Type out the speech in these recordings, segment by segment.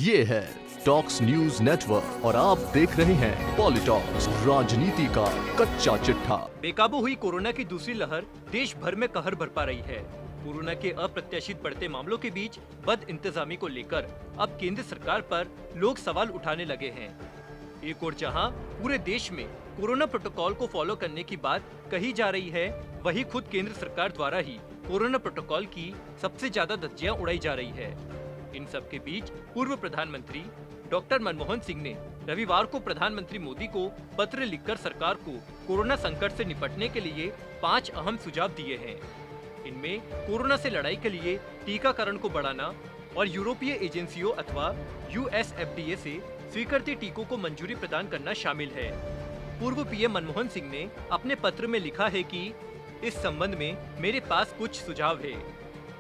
ये है talks news network और आप देख रहे हैं पॉलिटॉक्स, राजनीति का कच्चा चिट्ठा। बेकाबू हुई कोरोना की दूसरी लहर देश भर में कहर बरपा रही है। कोरोना के अप्रत्याशित बढ़ते मामलों के बीच बद इंतजामी को लेकर अब केंद्र सरकार पर लोग सवाल उठाने लगे हैं। एक और जहां पूरे देश में कोरोना प्रोटोकॉल को फॉलो करने की बात कही जा रही है, वहीं खुद केंद्र सरकार द्वारा ही कोरोना प्रोटोकॉल की सबसे ज्यादा धज्जियां उड़ाई जा रही है। इन सब के बीच पूर्व प्रधानमंत्री डॉक्टर मनमोहन सिंह ने रविवार को प्रधानमंत्री मोदी को पत्र लिखकर सरकार को कोरोना संकट से निपटने के लिए 5 अहम सुझाव दिए हैं। इनमें कोरोना से लड़ाई के लिए टीकाकरण को बढ़ाना और यूरोपीय एजेंसियों अथवा USFDA से स्वीकृत टीकों को मंजूरी प्रदान करना शामिल है। पूर्व पीएम मनमोहन सिंह ने अपने पत्र में लिखा है कि इस संबंध में मेरे पास कुछ सुझाव है।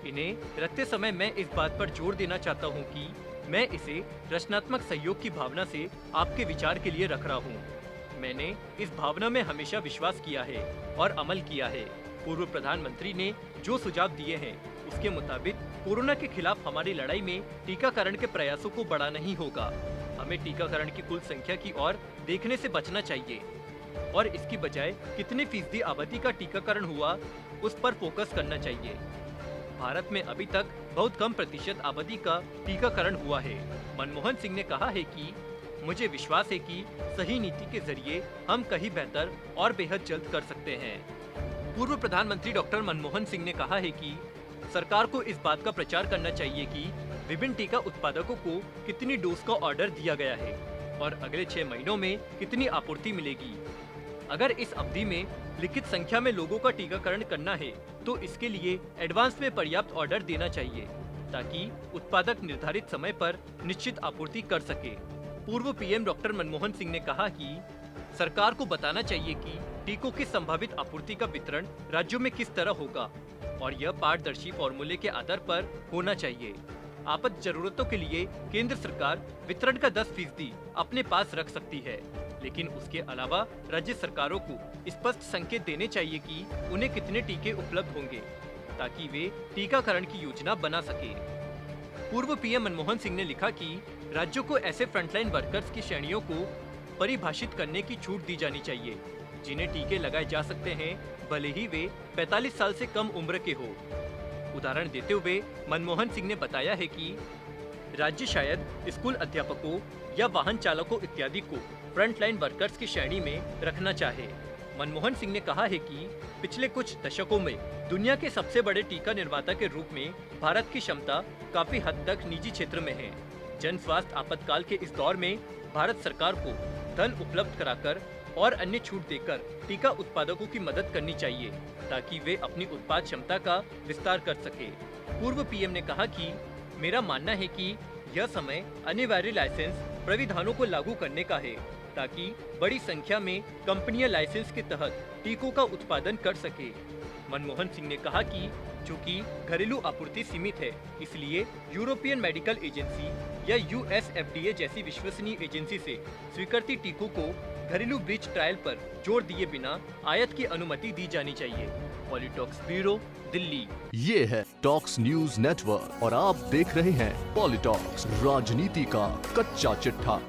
इन्हें रखते समय मैं इस बात पर जोर देना चाहता हूं कि मैं इसे रचनात्मक सहयोग की भावना से आपके विचार के लिए रख रहा हूं। मैंने इस भावना में हमेशा विश्वास किया है और अमल किया है। पूर्व प्रधानमंत्री ने जो सुझाव दिए हैं उसके मुताबिक कोरोना के खिलाफ हमारी लड़ाई में टीकाकरण के प्रयासों को बढ़ाना ही होगा। हमें टीकाकरण की कुल संख्या की ओर देखने से बचना चाहिए और इसकी बजाय कितने फीसदी आबादी का टीकाकरण हुआ उस पर फोकस करना चाहिए। भारत में अभी तक बहुत कम प्रतिशत आबादी का टीकाकरण हुआ है। मनमोहन सिंह ने कहा है कि मुझे विश्वास है कि सही नीति के जरिए हम कहीं बेहतर और बेहद जल्द कर सकते हैं। पूर्व प्रधानमंत्री डॉक्टर मनमोहन सिंह ने कहा है कि सरकार को इस बात का प्रचार करना चाहिए कि विभिन्न टीका उत्पादकों को कितनी डोज का ऑर्डर दिया गया है और अगले 6 महीनों में कितनी आपूर्ति मिलेगी। अगर इस अवधि में लिखित संख्या में लोगों का टीकाकरण करना है तो इसके लिए एडवांस में पर्याप्त ऑर्डर देना चाहिए ताकि उत्पादक निर्धारित समय पर निश्चित आपूर्ति कर सके। पूर्व पीएम डॉक्टर मनमोहन सिंह ने कहा कि सरकार को बताना चाहिए कि टीकों की संभावित आपूर्ति का वितरण राज्यों में किस तरह होगा और यह पारदर्शी फॉर्मूले के आधार पर होना चाहिए। आपात जरूरतों के लिए केंद्र सरकार वितरण का 10% अपने पास रख सकती है, लेकिन उसके अलावा राज्य सरकारों को स्पष्ट संकेत देने चाहिए कि उन्हें कितने टीके उपलब्ध होंगे ताकि वे टीकाकरण की योजना बना सके। पूर्व पीएम मनमोहन सिंह ने लिखा कि राज्यों को ऐसे फ्रंटलाइन वर्कर्स की श्रेणियों को परिभाषित करने की छूट दी जानी चाहिए जिन्हें टीके लगाए जा सकते हैं, भले ही वे 45 साल से कम उम्र के हो। उदाहरण देते हुए मनमोहन सिंह ने बताया है कि राज्य शायद स्कूल अध्यापकों या वाहन चालकों इत्यादि को फ्रंटलाइन वर्कर्स की श्रेणी में रखना चाहे। मनमोहन सिंह ने कहा है कि पिछले कुछ दशकों में दुनिया के सबसे बड़े टीका निर्माता के रूप में भारत की क्षमता काफी हद तक निजी क्षेत्र में है। जन स्वास्थ्य आपातकाल के इस दौर में भारत सरकार को धन उपलब्ध कराकर और अन्य छूट देकर टीका उत्पादकों की मदद करनी चाहिए ताकि वे अपनी उत्पाद क्षमता का विस्तार कर सके। पूर्व पीएम ने कहा कि मेरा मानना है कि यह समय अनिवार्य लाइसेंस प्राविधानों को लागू करने का है ताकि बड़ी संख्या में कंपनियां लाइसेंस के तहत टीकों का उत्पादन कर सके। मनमोहन सिंह ने कहा कि चूंकि घरेलू आपूर्ति सीमित है, इसलिए यूरोपियन मेडिकल एजेंसी या USFDA जैसी विश्वसनीय एजेंसी से स्वीकृत टीकों को घरेलू ब्रिज ट्रायल पर जोर दिए बिना आयात की अनुमति दी जानी चाहिए। पॉलिटॉक्स ब्यूरो, दिल्ली। ये है टॉक्स न्यूज नेटवर्क और आप देख रहे हैं पॉलिटॉक्स, राजनीति का कच्चा चिट्ठा।